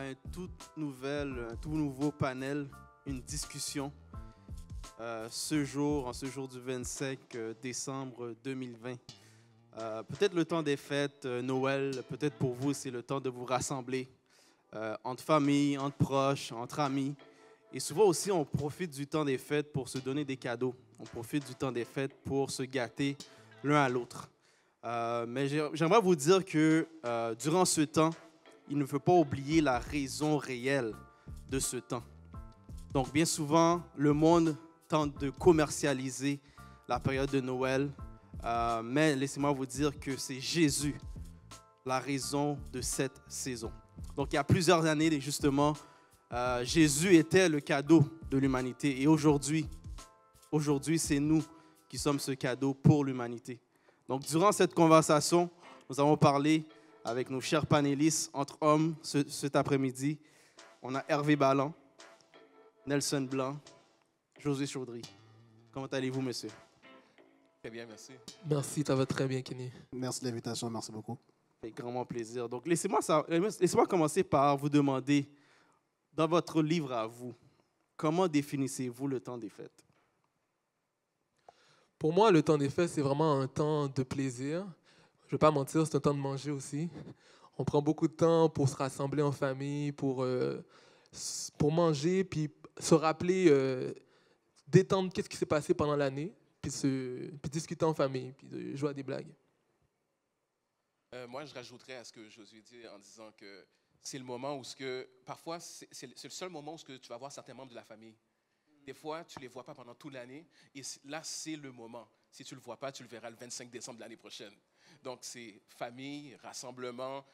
un tout nouveau panel, une discussion en ce jour du 25 décembre 2020. Peut-être le temps des fêtes, Noël, peut-être pour vous, c'est le temps de vous rassembler entre familles, entre proches, entre amis. Et souvent aussi, on profite du temps des fêtes pour se donner des cadeaux. On profite du temps des fêtes pour se gâter l'un à l'autre. Mais j'aimerais vous dire que durant ce temps, il ne faut pas oublier la raison réelle de ce temps. Donc, bien souvent, le monde tente de commercialiser la période de Noël, mais laissez-moi vous dire que c'est Jésus la raison de cette saison. Donc, il y a plusieurs années, justement, Jésus était le cadeau de l'humanité. Et aujourd'hui, c'est nous qui sommes ce cadeau pour l'humanité. Donc, durant cette conversation, nous avons parlé avec nos chers panélistes entre hommes cet après-midi. On a Hervé Balland, Nelson Blanc, Josué Chaudry. Comment allez-vous, monsieur? Très bien, merci. Merci, ça va très bien, Kenny. Merci de l'invitation, merci beaucoup. Avec grandement plaisir. Donc, laissez-moi commencer par vous demander, dans votre livre à vous, comment définissez-vous le temps des fêtes? Pour moi, le temps des fêtes, c'est vraiment un temps de plaisir. Je ne vais pas mentir, c'est un temps de manger aussi. On prend beaucoup de temps pour se rassembler en famille, pour manger, puis se rappeler, détendre qu'est-ce qui s'est passé pendant l'année, puis discuter en famille, puis de jouer à des blagues. Moi, je rajouterais à ce que Josué dit en disant que c'est le moment où parfois, c'est le seul moment où tu vas voir certains membres de la famille. Des fois, tu ne les vois pas pendant toute l'année, et là, c'est le moment. Si tu ne le vois pas, tu le verras le 25 décembre de l'année prochaine. Donc, c'est famille, rassemblement,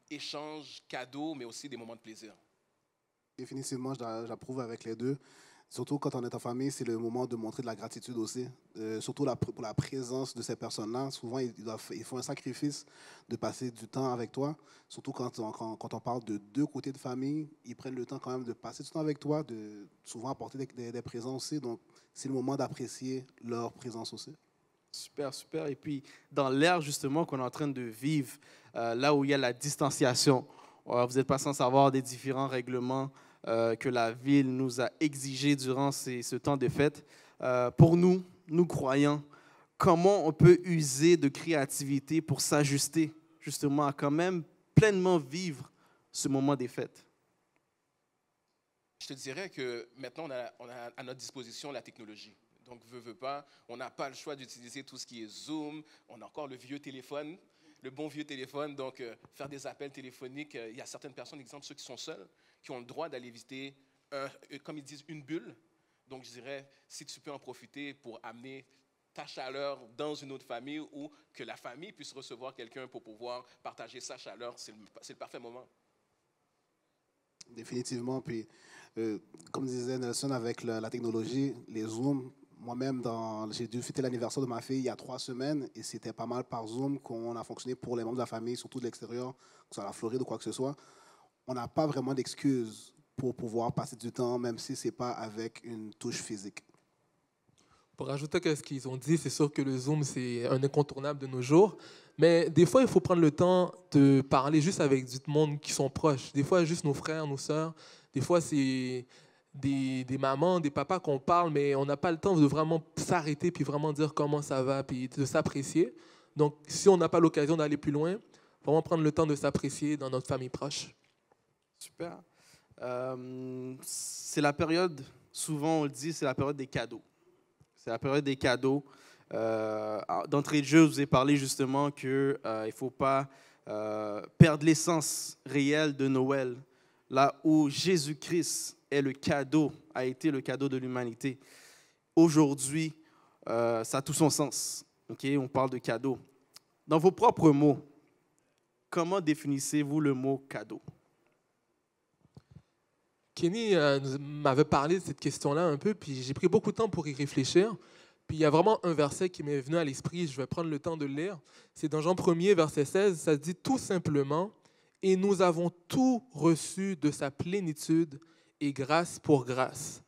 échange, cadeaux, mais aussi des moments de plaisir. Définitivement, j'approuve avec les deux. Surtout quand on est en famille, c'est le moment de montrer de la gratitude aussi. Surtout pour la présence de ces personnes-là. Souvent, ils font un sacrifice de passer du temps avec toi. Surtout quand on parle de deux côtés de famille, ils prennent le temps quand même de passer du temps avec toi, de souvent apporter des présents aussi. Donc, c'est le moment d'apprécier leur présence aussi. Super, super. Et puis, dans l'ère justement qu'on est en train de vivre, là où il y a la distanciation, vous n'êtes pas sans savoir des différents règlements que la ville nous a exigés durant ce temps de fête. Pour nous croyants, comment on peut user de créativité pour s'ajuster justement à quand même pleinement vivre ce moment des fêtes? Je te dirais que maintenant, on a à notre disposition la technologie. Donc, veut pas, on n'a pas le choix d'utiliser tout ce qui est Zoom. On a encore le vieux téléphone, le bon vieux téléphone. Donc, faire des appels téléphoniques. Il y a certaines personnes, exemple ceux qui sont seuls, qui ont le droit d'aller visiter, comme ils disent, une bulle. Donc, je dirais, si tu peux en profiter pour amener ta chaleur dans une autre famille ou que la famille puisse recevoir quelqu'un pour pouvoir partager sa chaleur, c'est le parfait moment. Définitivement. Puis, comme disait Nelson, avec la technologie, les Zooms, moi-même, j'ai dû fêter l'anniversaire de ma fille il y a 3 semaines et c'était pas mal par Zoom qu'on a fonctionné pour les membres de la famille, surtout de l'extérieur, que ce soit à la Floride ou quoi que ce soit. On n'a pas vraiment d'excuses pour pouvoir passer du temps, même si ce n'est pas avec une touche physique. Pour rajouter à ce qu'ils ont dit, c'est sûr que le Zoom, c'est un incontournable de nos jours. Mais des fois, il faut prendre le temps de parler juste avec du monde qui sont proches. Des fois, juste nos frères, nos sœurs. Des fois, c'est des mamans, des papas qu'on parle, mais on n'a pas le temps de vraiment s'arrêter puis vraiment dire comment ça va puis de s'apprécier. Donc, si on n'a pas l'occasion d'aller plus loin, vraiment prendre le temps de s'apprécier dans notre famille proche. Super. C'est la période, souvent on le dit, c'est la période des cadeaux. C'est la période des cadeaux. D'entrée de jeu, je vous ai parlé justement qu'il ne faut pas perdre l'essence réelle de Noël, là où Jésus-Christ est le cadeau, a été le cadeau de l'humanité. Aujourd'hui, ça a tout son sens. Okay? On parle de cadeau. Dans vos propres mots, comment définissez-vous le mot cadeau? Kenny m'avait parlé de cette question-là un peu, puis j'ai pris beaucoup de temps pour y réfléchir. Puis il y a vraiment un verset qui m'est venu à l'esprit, je vais prendre le temps de le lire. C'est dans Jean 1er, verset 16, ça dit tout simplement « Et nous avons tout reçu de sa plénitude et grâce pour grâce. »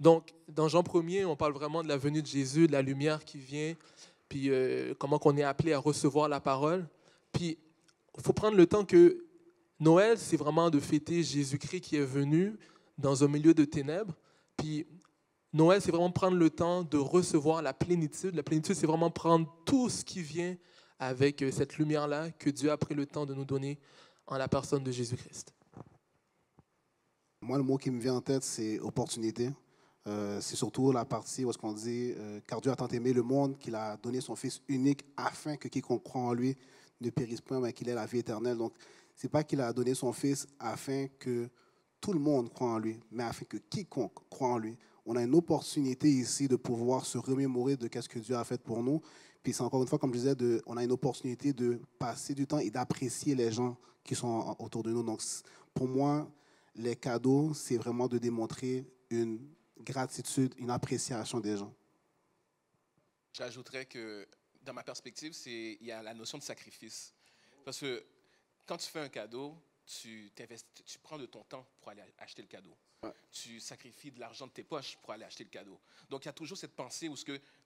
Donc, dans Jean 1er, on parle vraiment de la venue de Jésus, de la lumière qui vient, puis comment on est appelé à recevoir la parole. Puis, il faut prendre le temps que Noël, c'est vraiment de fêter Jésus-Christ qui est venu dans un milieu de ténèbres. Puis Noël, c'est vraiment prendre le temps de recevoir la plénitude. La plénitude, c'est vraiment prendre tout ce qui vient avec cette lumière-là que Dieu a pris le temps de nous donner en la personne de Jésus-Christ. Moi, le mot qui me vient en tête, c'est opportunité. C'est surtout la partie où est-ce qu'on dit car Dieu a tant aimé le monde qu'il a donné son Fils unique afin que quiconque croit en lui ne périsse point, mais qu'il ait la vie éternelle. Donc, c'est pas qu'il a donné son Fils afin que tout le monde croit en lui, mais afin que quiconque croit en lui. On a une opportunité ici de pouvoir se remémorer de qu'est-ce que Dieu a fait pour nous. Puis c'est encore une fois, comme je disais, on a une opportunité de passer du temps et d'apprécier les gens qui sont autour de nous. Donc, pour moi, les cadeaux, c'est vraiment de démontrer une gratitude, une appréciation des gens. J'ajouterais que, dans ma perspective, il y a la notion de sacrifice. Parce que quand tu fais un cadeau, tu prends de ton temps pour aller acheter le cadeau. Ouais. Tu sacrifies de l'argent de tes poches pour aller acheter le cadeau. Donc, il y a toujours cette pensée où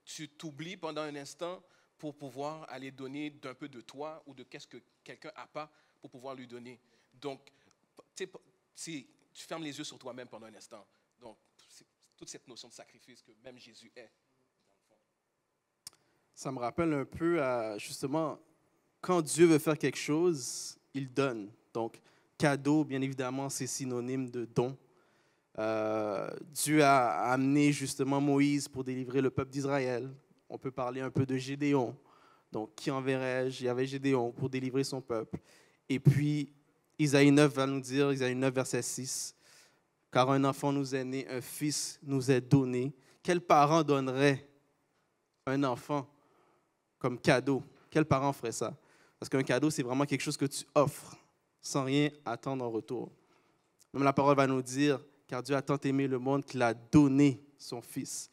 tu t'oublies pendant un instant pour pouvoir aller donner d'un peu de toi ou de qu'est-ce que quelqu'un n'a pas pour pouvoir lui donner. Donc, tu fermes les yeux sur toi-même pendant un instant. Donc, c'est toute cette notion de sacrifice que même Jésus est, dans le fond. Ça me rappelle un peu à, justement, quand Dieu veut faire quelque chose, il donne. Donc, cadeau, bien évidemment, c'est synonyme de don. Dieu a amené justement Moïse pour délivrer le peuple d'Israël. On peut parler un peu de Gédéon. Donc, qui enverrai-je? Il y avait Gédéon pour délivrer son peuple. Et puis, Isaïe 9 va nous dire, Isaïe 9, verset 6, « Car un enfant nous est né, un fils nous est donné. » Quel parent donnerait un enfant comme cadeau? Quel parent ferait ça? Parce qu'un cadeau, c'est vraiment quelque chose que tu offres sans rien attendre en retour. Même la parole va nous dire, car Dieu a tant aimé le monde qu'il a donné son Fils.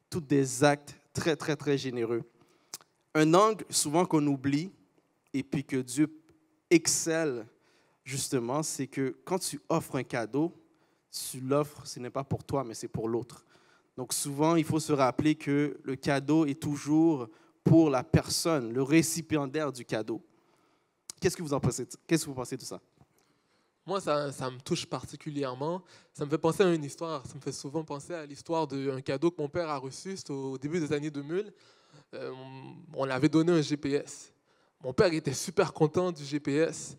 Tous des actes très, très, très généreux. Un angle souvent qu'on oublie et puis que Dieu excelle justement, c'est que quand tu offres un cadeau, tu l'offres, ce n'est pas pour toi, mais c'est pour l'autre. Donc souvent, il faut se rappeler que le cadeau est toujours pour la personne, le récipiendaire du cadeau. Qu'est-ce que vous en pensez? Qu'est-ce que vous pensez de ça? Moi, ça me touche particulièrement. Ça me fait penser à une histoire. Ça me fait souvent penser à l'histoire d'un cadeau que mon père a reçu. C'était au début des années 2000. On lui avait donné un GPS. Mon père était super content du GPS.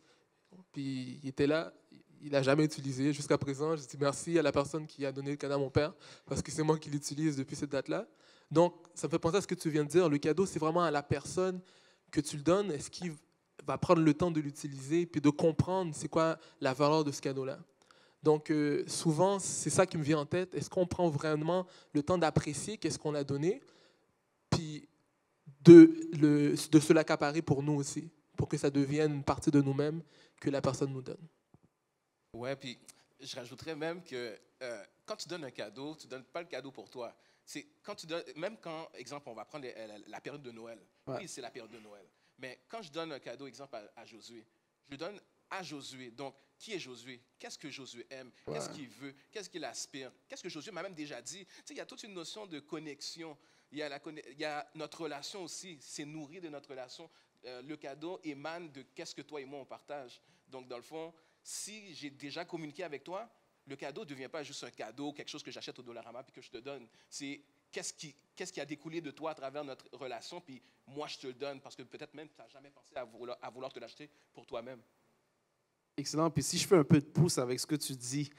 Puis il était là. Il ne l'a jamais utilisé jusqu'à présent. Je dis merci à la personne qui a donné le cadeau à mon père parce que c'est moi qui l'utilise depuis cette date-là. Donc, ça me fait penser à ce que tu viens de dire. Le cadeau, c'est vraiment à la personne que tu le donnes. Est-ce qu'il va prendre le temps de l'utiliser puis de comprendre c'est quoi la valeur de ce cadeau-là. Donc, souvent, c'est ça qui me vient en tête. Est-ce qu'on prend vraiment le temps d'apprécier qu'est-ce qu'on a donné puis de se l'accaparer pour nous aussi, pour que ça devienne une partie de nous-mêmes que la personne nous donne? Ouais, puis je rajouterais même que quand tu donnes un cadeau, tu ne donnes pas le cadeau pour toi. C'est quand tu donnes, même quand, exemple, on va prendre la période de Noël. Ouais. Oui, c'est la période de Noël. Mais quand je donne un cadeau, exemple, à Josué, je le donne à Josué. Donc, qui est Josué? Qu'est-ce que Josué aime? Ouais. Qu'est-ce qu'il veut? Qu'est-ce qu'il aspire? Qu'est-ce que Josué m'a même déjà dit? Tu sais, il y a toute une notion de connexion. Il y a notre relation aussi. C'est nourri de notre relation. Le cadeau émane de qu'est-ce que toi et moi, on partage. Donc, dans le fond, si j'ai déjà communiqué avec toi, le cadeau ne devient pas juste un cadeau, quelque chose que j'achète au Dollarama puis que je te donne. C'est qu'est-ce qui a découlé de toi à travers notre relation, puis moi, je te le donne parce que peut-être même tu n'as jamais pensé à vouloir te l'acheter pour toi-même. Excellent. Puis si je fais un peu de pouce avec ce que tu dis,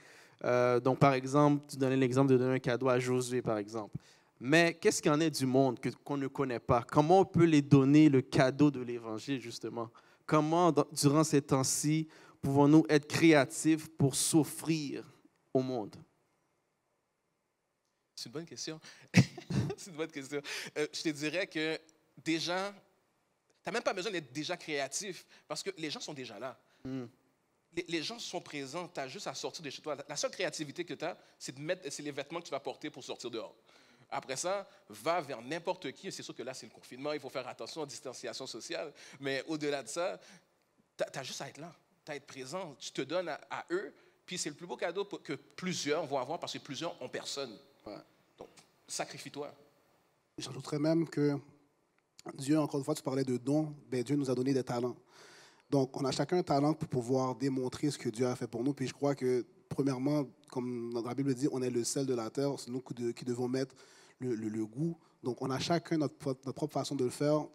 donc par exemple, tu donnais l'exemple de donner un cadeau à Josué, par exemple. Mais qu'est-ce qu'il y en est du monde qu'on ne connaît pas? Comment on peut les donner le cadeau de l'Évangile, justement? Comment, durant ces temps-ci, pouvons-nous être créatifs pour s'offrir au monde? C'est une bonne question. C'est une bonne question. Je te dirais que déjà, tu n'as même pas besoin d'être déjà créatif parce que les gens sont déjà là. Mm. Les gens sont présents, tu as juste à sortir de chez toi. La seule créativité que tu as, c'est les vêtements que tu vas porter pour sortir dehors. Après ça, va vers n'importe qui. C'est sûr que là, c'est le confinement, il faut faire attention à la distanciation sociale. Mais au-delà de ça, tu as juste à être là, tu as à être présent. Tu te donnes à eux, puis c'est le plus beau cadeau que plusieurs vont avoir parce que plusieurs n'ont personne. Ouais. Donc, sacrifie-toi. J'ajouterais même que Dieu, encore une fois, tu parlais de dons, ben Dieu nous a donné des talents. Donc, on a chacun un talent pour pouvoir démontrer ce que Dieu a fait pour nous. Puis je crois que, premièrement, comme la Bible dit, on est le sel de la terre. C'est nous qui devons mettre le goût. Donc, on a chacun notre propre façon de le faire.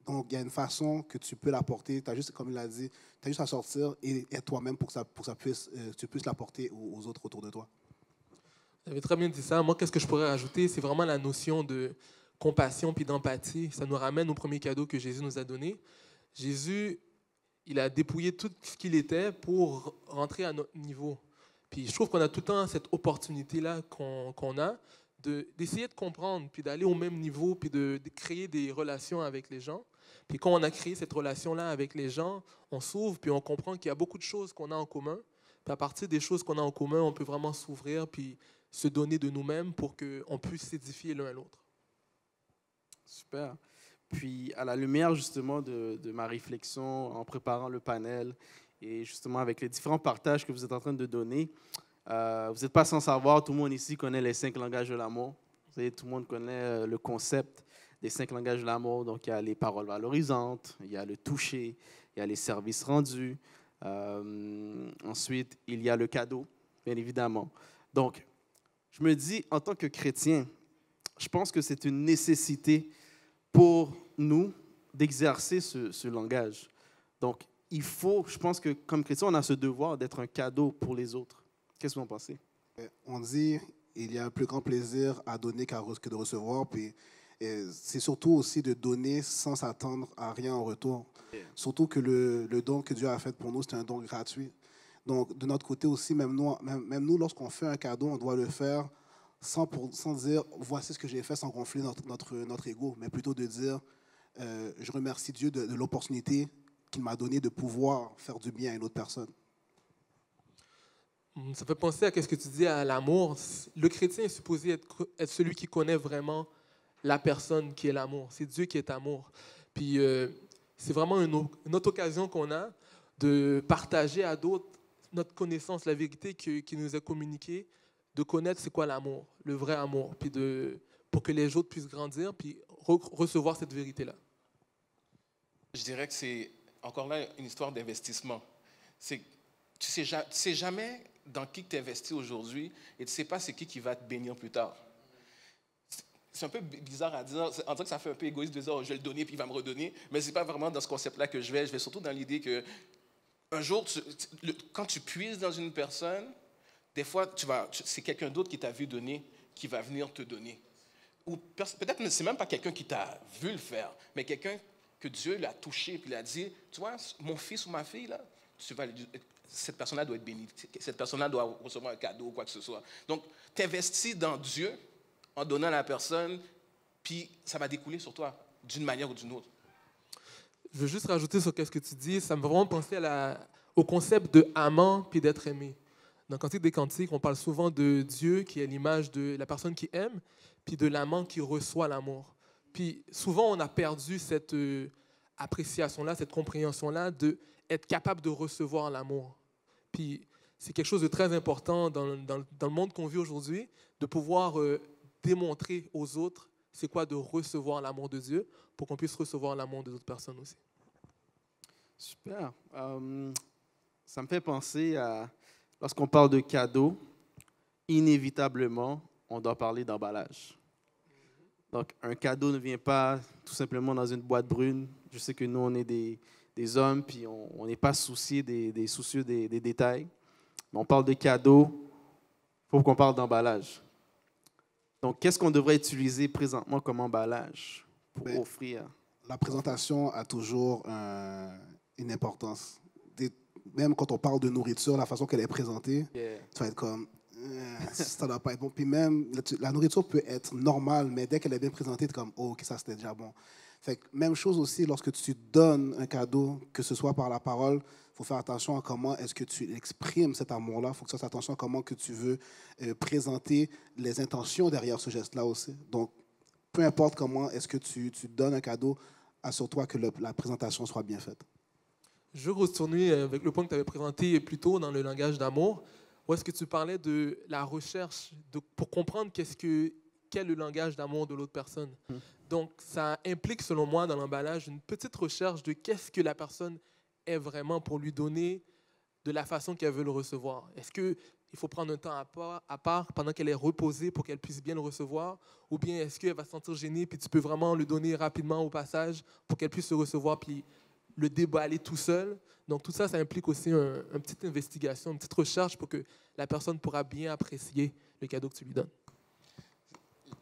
Donc, il y a une façon que tu peux l'apporter. Tu as juste, comme il l'a dit, tu as juste à sortir et être toi-même pour que tu puisses l'apporter aux autres autour de toi. Vous avez très bien dit ça. Moi, qu'est-ce que je pourrais rajouter? C'est vraiment la notion de compassion puis d'empathie. Ça nous ramène au premier cadeau que Jésus nous a donné. Jésus, il a dépouillé tout ce qu'il était pour rentrer à notre niveau. Puis je trouve qu'on a tout le temps cette opportunité-là qu'on a d'essayer de comprendre, puis d'aller au même niveau, puis de créer des relations avec les gens. Puis quand on a créé cette relation-là avec les gens, on s'ouvre, puis on comprend qu'il y a beaucoup de choses qu'on a en commun. Puis à partir des choses qu'on a en commun, on peut vraiment s'ouvrir, puis se donner de nous-mêmes pour qu'on puisse s'édifier l'un à l'autre. Super. Puis, à la lumière justement de ma réflexion en préparant le panel et justement avec les différents partages que vous êtes en train de donner, vous n'êtes pas sans savoir, tout le monde ici connaît les 5 langages de l'amour. Vous savez, tout le monde connaît le concept des 5 langages de l'amour. Donc, il y a les paroles valorisantes, il y a le toucher, il y a les services rendus. Ensuite, il y a le cadeau, bien évidemment. Donc, je me dis, en tant que chrétien, je pense que c'est une nécessité pour nous d'exercer ce langage. Donc, il faut, je pense que comme chrétien, on a ce devoir d'être un cadeau pour les autres. Qu'est-ce que vous en pensez? On dit il y a un plus grand plaisir à donner que de recevoir. Puis c'est surtout aussi de donner sans s'attendre à rien en retour. Surtout que le don que Dieu a fait pour nous, c'est un don gratuit. Donc, de notre côté aussi, même nous lorsqu'on fait un cadeau, on doit le faire sans dire « voici ce que j'ai fait », sans gonfler notre ego, mais plutôt de dire je remercie Dieu de l'opportunité qu'il m'a donnée de pouvoir faire du bien à une autre personne. Ça fait penser à ce que tu dis à l'amour. Le chrétien est supposé être celui qui connaît vraiment la personne qui est l'amour. C'est Dieu qui est amour. Puis c'est vraiment une autre occasion qu'on a de partager à d'autres notre connaissance, la vérité qui nous est communiquée, de connaître c'est quoi l'amour, le vrai amour, puis pour que les autres puissent grandir, puis recevoir cette vérité-là. Je dirais que c'est encore là une histoire d'investissement. Tu sais jamais dans qui tu investis aujourd'hui et tu ne sais pas c'est qui va te bénir plus tard. C'est un peu bizarre à dire, en tant que ça fait un peu égoïste de dire oh, je vais le donner puis il va me redonner, mais ce n'est pas vraiment dans ce concept-là que je vais surtout dans l'idée que un jour, quand tu puises dans une personne, des fois, c'est quelqu'un d'autre qui t'a vu donner qui va venir te donner. Ou peut-être que ce n'est même pas quelqu'un qui t'a vu le faire, mais quelqu'un que Dieu l'a touché et l'a dit, tu vois, mon fils ou ma fille, là, cette personne-là doit être bénie, cette personne-là doit recevoir un cadeau ou quoi que ce soit. Donc, tu investis dans Dieu en donnant à la personne, puis ça va découler sur toi d'une manière ou d'une autre. Je veux juste rajouter sur ce que tu dis, ça me fait vraiment penser au concept de amant puis d'être aimé. Dans le Cantique des Cantiques, on parle souvent de Dieu qui est l'image de la personne qui aime, puis de l'amant qui reçoit l'amour. Puis souvent, on a perdu cette appréciation-là, cette compréhension-là d'être capable de recevoir l'amour. Puis c'est quelque chose de très important dans le monde qu'on vit aujourd'hui, de pouvoir démontrer aux autres c'est quoi de recevoir l'amour de Dieu pour qu'on puisse recevoir l'amour des autres personnes aussi. Super. Ça me fait penser à, lorsqu'on parle de cadeaux, inévitablement, on doit parler d'emballage. Donc, un cadeau ne vient pas tout simplement dans une boîte brune. Je sais que nous, on est des hommes, puis on n'est pas soucieux des détails. Mais on parle de cadeaux, il faut qu'on parle d'emballage. Donc, qu'est-ce qu'on devrait utiliser présentement comme emballage pour offrir? La présentation a toujours une importance. Même quand on parle de nourriture, la façon qu'elle est présentée, tu vas être comme, ça ne doit pas être bon. Puis même, la nourriture peut être normale, mais dès qu'elle est bien présentée, tu es comme, oh, ok, ça c'était déjà bon. Fait que même chose aussi lorsque tu donnes un cadeau, que ce soit par la parole, il faut faire attention à comment est-ce que tu exprimes cet amour-là. Il faut que tu fasses attention à comment que tu veux présenter les intentions derrière ce geste-là aussi. Donc, peu importe comment est-ce que tu donnes un cadeau, assure-toi que la présentation soit bien faite. Je veux retourner avec le point que tu avais présenté plus tôt dans le langage d'amour, où est-ce que tu parlais de la recherche pour comprendre quel est le langage d'amour de l'autre personne. Donc, ça implique, selon moi, dans l'emballage, une petite recherche de qu'est-ce que la personne est vraiment pour lui donner de la façon qu'elle veut le recevoir? Est-ce qu'il faut prendre un temps à part pendant qu'elle est reposée pour qu'elle puisse bien le recevoir? Ou bien est-ce qu'elle va se sentir gênée puis tu peux vraiment le donner rapidement au passage pour qu'elle puisse le recevoir puis le déballer tout seul? Donc tout ça, ça implique aussi une petite investigation, une petite recherche pour que la personne pourra bien apprécier le cadeau que tu lui donnes.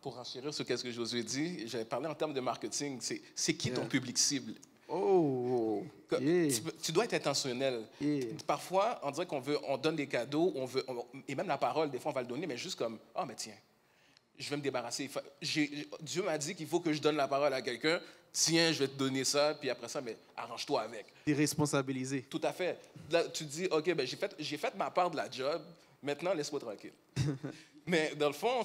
Pour enchérir sur ce que Josué dit, j'avais parlé en termes de marketing. C'est qui ton public cible? Oh, yeah. Tu dois être intentionnel. Yeah. Parfois, on dirait on donne des cadeaux, et même la parole, des fois, on va le donner, mais juste comme, ah, mais tiens, je vais me débarrasser. Dieu m'a dit qu'il faut que je donne la parole à quelqu'un. Tiens, je vais te donner ça, puis après ça, mais arrange-toi avec. T'es responsabilisé. Tout à fait. Là, tu te dis, OK, ben, j'ai fait ma part de la job, maintenant, laisse-moi tranquille. Mais dans le fond,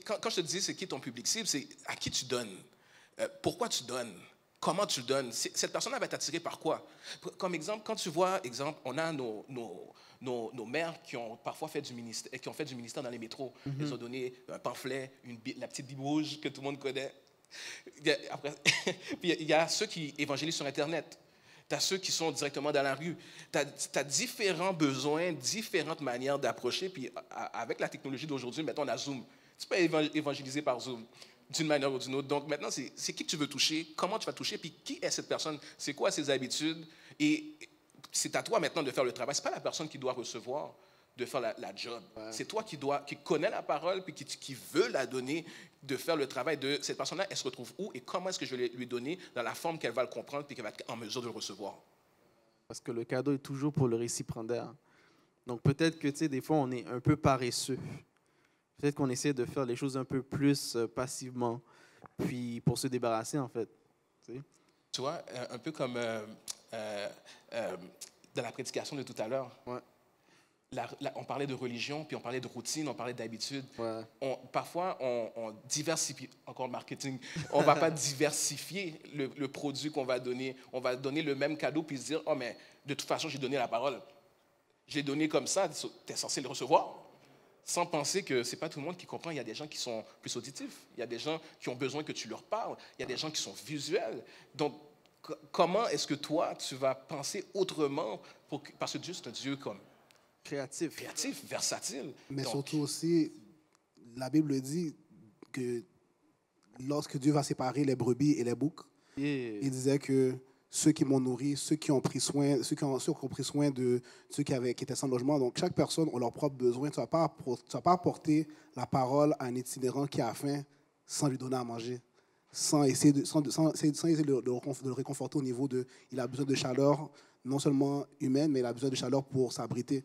quand je te dis c'est qui ton public cible, c'est à qui tu donnes, pourquoi tu donnes, comment tu le donnes. Cette personne va être attirée par quoi? Comme exemple, quand tu vois, on a nos mères qui ont parfois fait du ministère dans les métros. Ils ont donné un pamphlet, la petite Bible rouge que tout le monde connaît. Puis il y a ceux qui évangélisent sur Internet. Tu as ceux qui sont directement dans la rue. Tu as différents besoins, différentes manières d'approcher. Puis avec la technologie d'aujourd'hui, maintenant, on a Zoom. Tu peux évangéliser par Zoom d'une manière ou d'une autre. Donc maintenant, c'est qui que tu veux toucher, comment tu vas toucher, puis qui est cette personne, c'est quoi ses habitudes. Et c'est à toi maintenant de faire le travail. Ce n'est pas la personne qui doit recevoir de faire la job. Ouais. C'est toi qui connais la parole, puis qui veut la donner, de faire le travail de cette personne-là, elle se retrouve où et comment est-ce que je vais lui donner dans la forme qu'elle va le comprendre, puis qu'elle va être en mesure de le recevoir. Parce que le cadeau est toujours pour le récipiendaire. Donc peut-être que, tu sais, des fois, on est un peu paresseux. Peut-être qu'on essaie de faire les choses un peu plus passivement, puis pour se débarrasser, en fait. Tu vois, un peu comme dans la prédication de tout à l'heure. Ouais. On parlait de religion, puis on parlait de routine, on parlait d'habitude. Ouais. Parfois, on diversifie, encore le marketing, on ne va pas diversifier le produit qu'on va donner. On va donner le même cadeau, puis se dire, oh, mais de toute façon, j'ai donné la parole. Je l'ai donné comme ça, tu es censé le recevoir. Sans penser que ce n'est pas tout le monde qui comprend. Il y a des gens qui sont plus auditifs. Il y a des gens qui ont besoin que tu leur parles. Il y a des gens qui sont visuels. Donc, comment est-ce que toi, tu vas penser autrement? Parce que Dieu, c'est un Dieu comme créatif, versatile. Mais surtout aussi, la Bible dit que lorsque Dieu va séparer les brebis et les boucs, il disait que ceux qui m'ont nourri, ceux qui ont pris soin, ceux qui ont pris soin de ceux qui étaient sans logement. Donc, chaque personne a leurs propres besoins. Tu ne vas pas apporter la parole à un itinérant qui a faim sans lui donner à manger, sans essayer de le réconforter au niveau de... Il a besoin de chaleur, non seulement humaine, mais il a besoin de chaleur pour s'abriter.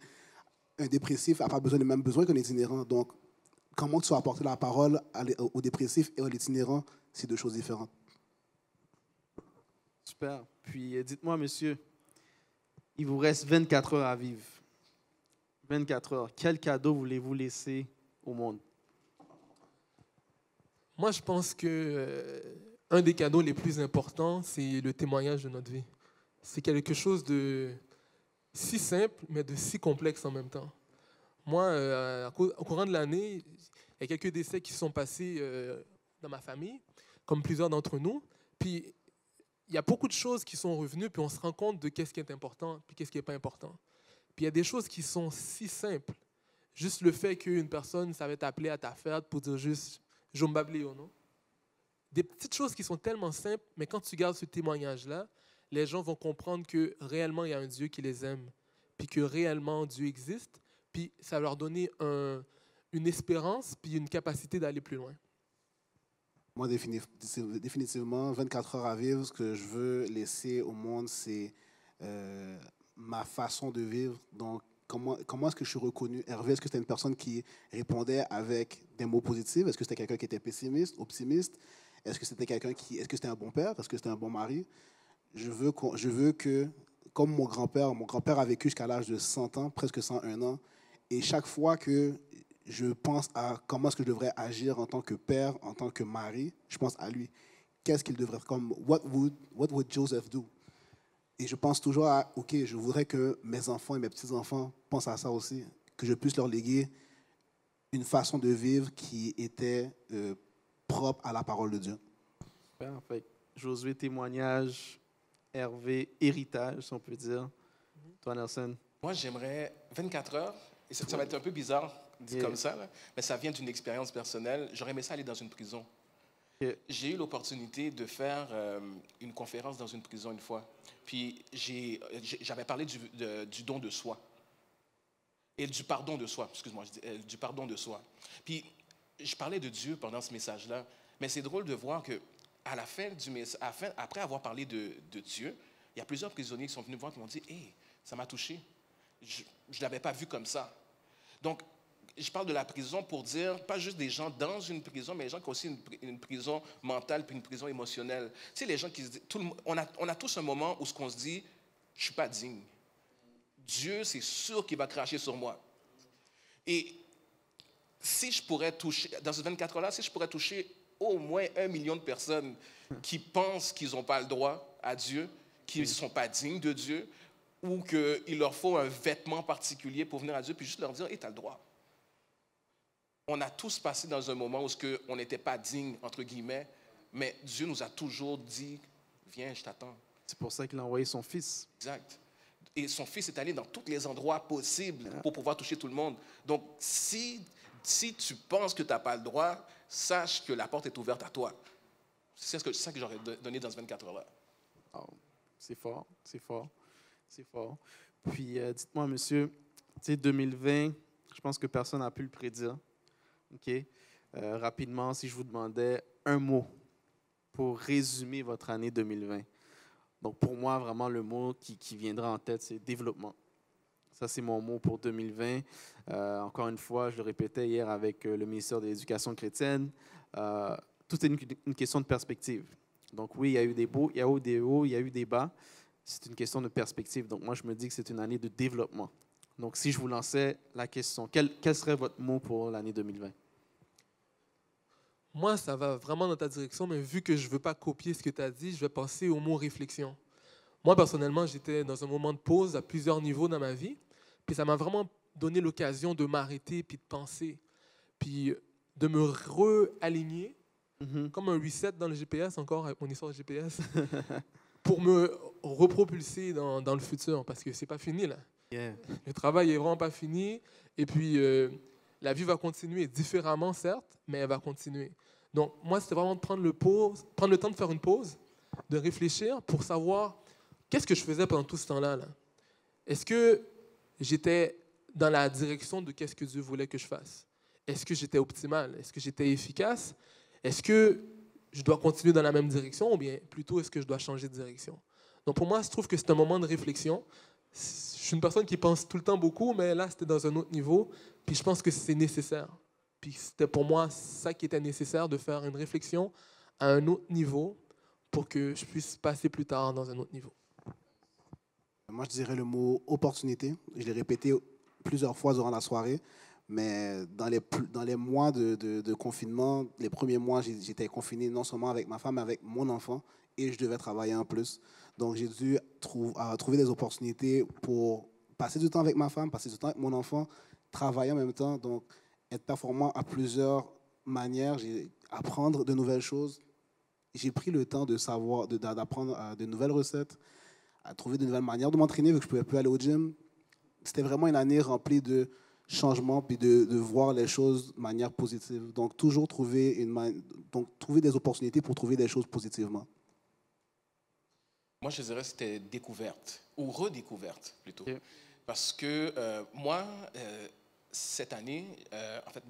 Un dépressif n'a pas besoin des mêmes besoins qu'un itinérant. Donc, comment tu vas apporter la parole au dépressif et à l'itinérant, c'est deux choses différentes. Super. Puis, dites-moi, monsieur, il vous reste 24 heures à vivre. 24 heures. Quel cadeau voulez-vous laisser au monde? Moi, je pense que un des cadeaux les plus importants, c'est le témoignage de notre vie. C'est quelque chose de si simple, mais de si complexe en même temps. Moi, au courant de l'année, il y a quelques décès qui sont passés dans ma famille, comme plusieurs d'entre nous. Puis, il y a beaucoup de choses qui sont revenues, puis on se rend compte de qu'est-ce qui est important, puis qu'est-ce qui n'est pas important. Puis il y a des choses qui sont si simples. Juste le fait qu'une personne savait t'appeler à ta fête pour dire juste « je m'appelle » non? Des petites choses qui sont tellement simples, mais quand tu gardes ce témoignage-là, les gens vont comprendre que réellement, il y a un Dieu qui les aime, puis que réellement, Dieu existe, puis ça va leur donner une espérance, puis une capacité d'aller plus loin. Moi, définitivement, 24 heures à vivre, ce que je veux laisser au monde, c'est ma façon de vivre. Donc, comment est-ce que je suis reconnu? Hervé, est-ce que c'était une personne qui répondait avec des mots positifs? Est-ce que c'était quelqu'un qui était pessimiste, optimiste? Est-ce que c'était est-ce que c'était un bon père? Est-ce que c'était un bon mari? Je veux que, comme mon grand-père a vécu jusqu'à l'âge de 100 ans, presque 101 ans, et chaque fois que je pense à comment est-ce que je devrais agir en tant que père, en tant que mari, je pense à lui. Qu'est-ce qu'il devrait faire? Comme, what would Joseph do? Et je pense toujours à, OK, je voudrais que mes enfants et mes petits-enfants pensent à ça aussi, que je puisse leur léguer une façon de vivre qui était propre à la parole de Dieu. Parfait. Josué, témoignage Hervé héritage, si on peut dire. Toi, Nelson? Moi, j'aimerais 24 heures, et ça va être un peu bizarre dit Yeah. comme ça, là, mais ça vient d'une expérience personnelle. J'aurais aimé ça aller dans une prison. Yeah. J'ai eu l'opportunité de faire une conférence dans une prison une fois. Puis j'avais parlé du don de soi. Et du pardon de soi, excuse-moi, du pardon de soi. Puis je parlais de Dieu pendant ce message-là, mais c'est drôle de voir que à la fin du message, après avoir parlé de Dieu, il y a plusieurs prisonniers qui sont venus me voir et qui m'ont dit « Hey, ça m'a touché. Je ne l'avais pas vu comme ça. » Donc, je parle de la prison pour dire, pas juste des gens dans une prison, mais les gens qui ont aussi une prison mentale puis une prison émotionnelle. Tu sais, les gens qui se disent, on a tous un moment où on se dit, je ne suis pas digne. Dieu, c'est sûr qu'il va cracher sur moi. Et si je pourrais toucher, dans ces 24 heures-là, si je pourrais toucher au moins 1 million de personnes qui pensent qu'ils n'ont pas le droit à Dieu, qu'ils ne sont pas dignes de Dieu, ou qu'il leur faut un vêtement particulier pour venir à Dieu, puis juste leur dire, hey, tu as le droit. On a tous passé dans un moment où on n'était pas digne, entre guillemets, mais Dieu nous a toujours dit, viens, je t'attends. C'est pour ça qu'il a envoyé son fils. Exact. Et son fils est allé dans tous les endroits possibles pour pouvoir toucher tout le monde. Donc, si tu penses que tu n'as pas le droit, sache que la porte est ouverte à toi. C'est ça que j'aurais donné dans ce 24 heures-là. Oh, c'est fort, c'est fort, c'est fort. Puis, dites-moi, monsieur, tu sais, 2020, je pense que personne n'a pu le prédire. OK? Rapidement, si je vous demandais un mot pour résumer votre année 2020. Donc, pour moi, vraiment, le mot qui viendra en tête, c'est développement. Ça, c'est mon mot pour 2020. Encore une fois, je le répétais hier avec le ministère de l'Éducation chrétienne. Tout est une question de perspective. Donc, oui, il y a eu des hauts, il y a eu des hauts, il y a eu des bas. C'est une question de perspective. Donc, moi, je me dis que c'est une année de développement. Donc, si je vous lançais la question, quel serait votre mot pour l'année 2020? Moi, ça va vraiment dans ta direction, mais vu que je ne veux pas copier ce que tu as dit, je vais passer au mot réflexion. Moi, personnellement, j'étais dans un moment de pause à plusieurs niveaux dans ma vie, puis ça m'a vraiment donné l'occasion de m'arrêter, puis de penser, puis de me réaligner, comme un reset dans le GPS, encore avec mon histoire de GPS, pour me repropulser dans le futur, parce que ce n'est pas fini, là. Yeah. Le travail n'est vraiment pas fini, et puis la vie va continuer différemment, certes, mais elle va continuer. Donc, moi, c'était vraiment de prendre le temps de faire une pause, de réfléchir pour savoir qu'est-ce que je faisais pendant tout ce temps-là. Là. Est-ce que j'étais dans la direction de qu'est-ce que Dieu voulait que je fasse? Est-ce que j'étais optimal? Est-ce que j'étais efficace? Est-ce que je dois continuer dans la même direction ou bien plutôt est-ce que je dois changer de direction? Donc, pour moi, je trouve que c'est un moment de réflexion. Je suis une personne qui pense tout le temps beaucoup, mais là, c'était dans un autre niveau. Puis je pense que c'est nécessaire. Puis c'était pour moi ça qui était nécessaire, de faire une réflexion à un autre niveau pour que je puisse passer plus tard dans un autre niveau. Moi, je dirais le mot opportunité. Je l'ai répété plusieurs fois durant la soirée, mais dans les mois de confinement, les premiers mois, j'étais confiné non seulement avec ma femme, mais avec mon enfant, et je devais travailler en plus. Donc, j'ai dû trouver des opportunités pour passer du temps avec ma femme, passer du temps avec mon enfant, travailler en même temps, donc être performant à plusieurs manières, apprendre de nouvelles choses. J'ai pris le temps d'apprendre de nouvelles recettes, à trouver de nouvelles manières de m'entraîner, vu que je ne pouvais plus aller au gym. C'était vraiment une année remplie de changements, puis de voir les choses de manière positive. Donc, toujours trouver des opportunités pour trouver des choses positivement. Moi, je dirais que c'était découverte, ou redécouverte plutôt. Okay. Parce que moi, cette année, en fait,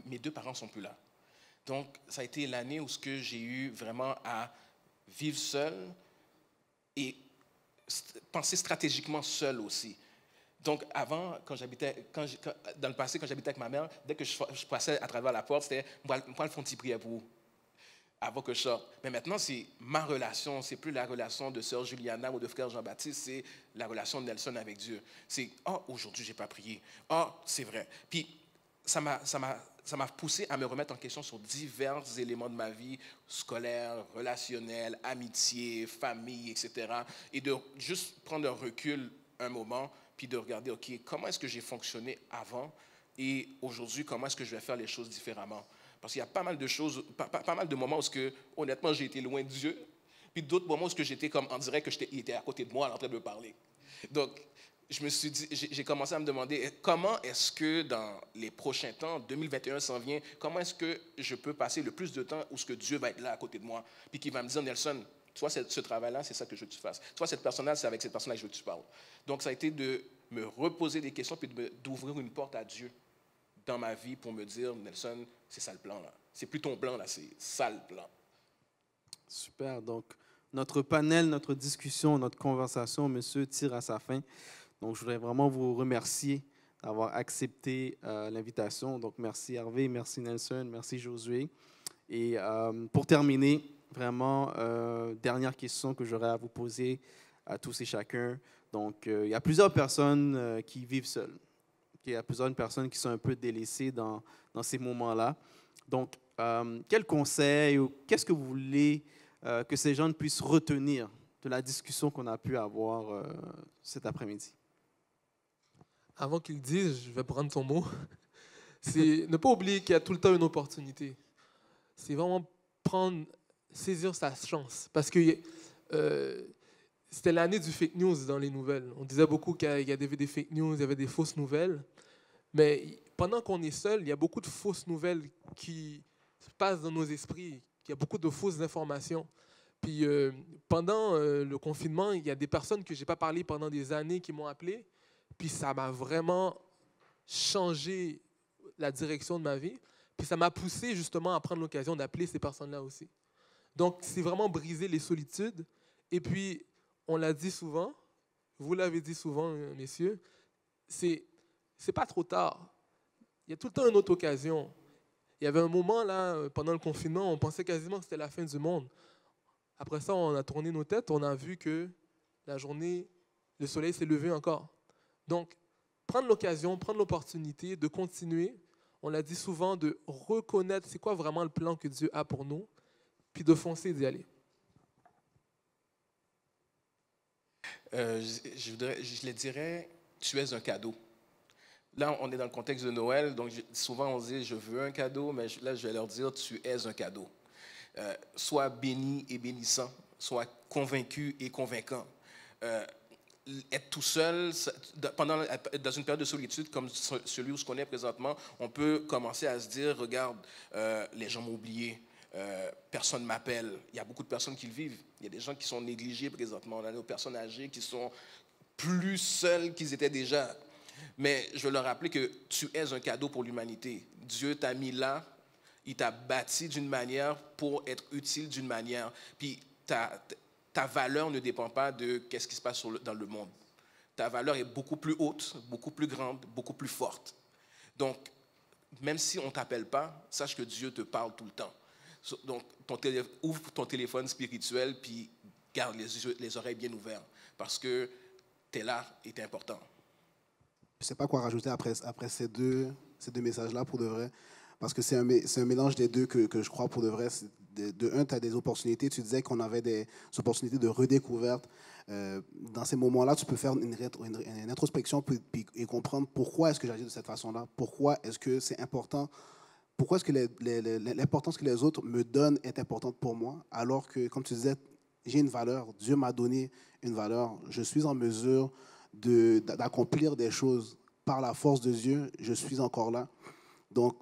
mes deux parents ne sont plus là. Donc, ça a été l'année où j'ai eu vraiment à vivre seul et penser stratégiquement seul aussi. Donc, avant, dans le passé, quand j'habitais avec ma mère, dès que je passais à travers la porte, c'était « moi, le fond de prière pour vous » avant que je sorte. Mais maintenant, c'est ma relation, c'est plus la relation de sœur Juliana ou de frère Jean-Baptiste, c'est la relation de Nelson avec Dieu. C'est « oh, aujourd'hui, je n'ai pas prié. Oh, c'est vrai. » Puis, ça m'a poussé à me remettre en question sur divers éléments de ma vie, scolaire, relationnelle, amitié, famille, etc. Et de juste prendre un recul un moment, puis de regarder, OK, comment est-ce que j'ai fonctionné avant et aujourd'hui, comment est-ce que je vais faire les choses différemment? Parce qu'il y a pas mal de choses, pas mal de moments où, honnêtement, j'ai été loin de Dieu. Puis d'autres moments où j'étais comme, on dirait qu'il était à côté de moi en train de me parler. Donc, je me suis dit, j'ai commencé à me demander comment est-ce que dans les prochains temps, 2021 s'en vient, comment est-ce que je peux passer le plus de temps où ce que Dieu va être là à côté de moi, puis qu'il va me dire, Nelson, toi, ce travail-là, c'est ça que je veux que tu fasses. Toi, cette personne-là, c'est avec cette personne-là que je veux que tu parles. Donc, ça a été de me reposer des questions, puis d'ouvrir une porte à Dieu dans ma vie pour me dire, Nelson, c'est ça le plan, là. C'est plus ton plan, là, c'est ça le plan. Super. Donc, notre panel, notre discussion, notre conversation, monsieur, tire à sa fin. Donc, je voudrais vraiment vous remercier d'avoir accepté l'invitation. Donc, merci Hervé, merci Nelson, merci Josué. Et pour terminer, vraiment, dernière question que j'aurais à vous poser à tous et chacun. Donc, il y a plusieurs personnes qui vivent seules. Il y a plusieurs personnes qui sont un peu délaissées dans ces moments-là. Donc, quel conseil ou qu'est-ce que vous voulez que ces gens puissent retenir de la discussion qu'on a pu avoir cet après-midi? Avant qu'il dise, je vais prendre ton mot. C'est ne pas oublier qu'il y a tout le temps une opportunité. C'est vraiment saisir sa chance. Parce que c'était l'année du fake news dans les nouvelles. On disait beaucoup qu'il y avait des fake news, il y avait des fausses nouvelles. Mais pendant qu'on est seul, il y a beaucoup de fausses nouvelles qui se passent dans nos esprits. Il y a beaucoup de fausses informations. Puis pendant le confinement, il y a des personnes que je n'ai pas parlé pendant des années qui m'ont appelé. Puis ça m'a vraiment changé la direction de ma vie. Puis ça m'a poussé justement à prendre l'occasion d'appeler ces personnes-là aussi. Donc c'est vraiment briser les solitudes. Et puis, on l'a dit souvent, vous l'avez dit souvent, messieurs, c'est pas trop tard. Il y a tout le temps une autre occasion. Il y avait un moment, là, pendant le confinement, on pensait quasiment que c'était la fin du monde. Après ça, on a tourné nos têtes, on a vu que la journée, le soleil s'est levé encore. Donc, prendre l'occasion, prendre l'opportunité de continuer, on l'a dit souvent, de reconnaître c'est quoi vraiment le plan que Dieu a pour nous, puis de foncer, d'y aller. Je les dirais, tu es un cadeau. Là, on est dans le contexte de Noël, donc souvent on dit, je veux un cadeau, mais là, je vais leur dire, tu es un cadeau. Sois béni et bénissant, sois convaincu et convaincant. Être tout seul, dans une période de solitude comme celui où je connais présentement, on peut commencer à se dire, regarde, les gens m'ont oublié, personne ne m'appelle. Il y a beaucoup de personnes qui le vivent. Il y a des gens qui sont négligés présentement. On a des personnes âgées qui sont plus seules qu'ils étaient déjà. Mais je veux leur rappeler que tu es un cadeau pour l'humanité. Dieu t'a mis là, il t'a bâti d'une manière pour être utile d'une manière. Puis ta valeur ne dépend pas de ce qui se passe dans le monde. Ta valeur est beaucoup plus haute, beaucoup plus grande, beaucoup plus forte. Donc, même si on ne t'appelle pas, sache que Dieu te parle tout le temps. Donc, ouvre ton téléphone spirituel puis garde les oreilles bien ouvertes parce que tu es là et tu es important. Je ne sais pas quoi rajouter après ces deux messages-là pour de vrai. Parce que c'est un mélange des deux que je crois pour de vrai. De un, tu as des opportunités. Tu disais qu'on avait des opportunités de redécouverte. Dans ces moments-là, tu peux faire une introspection et comprendre pourquoi est-ce que j'agis de cette façon-là. Pourquoi est-ce que c'est important. Pourquoi est-ce que l'importance que les autres me donnent est importante pour moi, alors que, comme tu disais, j'ai une valeur. Dieu m'a donné une valeur. Je suis en mesure d'accomplir des choses par la force de Dieu. Je suis encore là. Donc,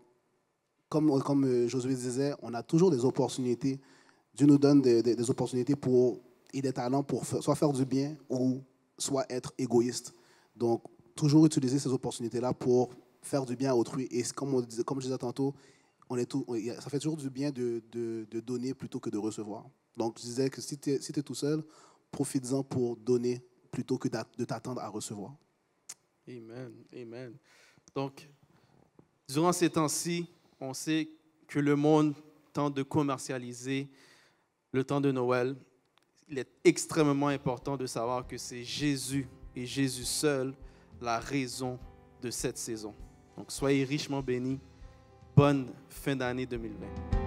comme Josué disait, on a toujours des opportunités. Dieu nous donne des opportunités et des talents pour soit faire du bien ou soit être égoïste. Donc, toujours utiliser ces opportunités-là pour faire du bien à autrui. Et comme je disais tantôt, ça fait toujours du bien de donner plutôt que de recevoir. Donc, je disais que si tu es tout seul, profites-en pour donner plutôt que de t'attendre à recevoir. Amen, amen. Donc, durant ces temps-ci, on sait que le monde tente de commercialiser le temps de Noël. Il est extrêmement important de savoir que c'est Jésus et Jésus seul la raison de cette saison. Donc, soyez richement bénis. Bonne fin d'année 2020.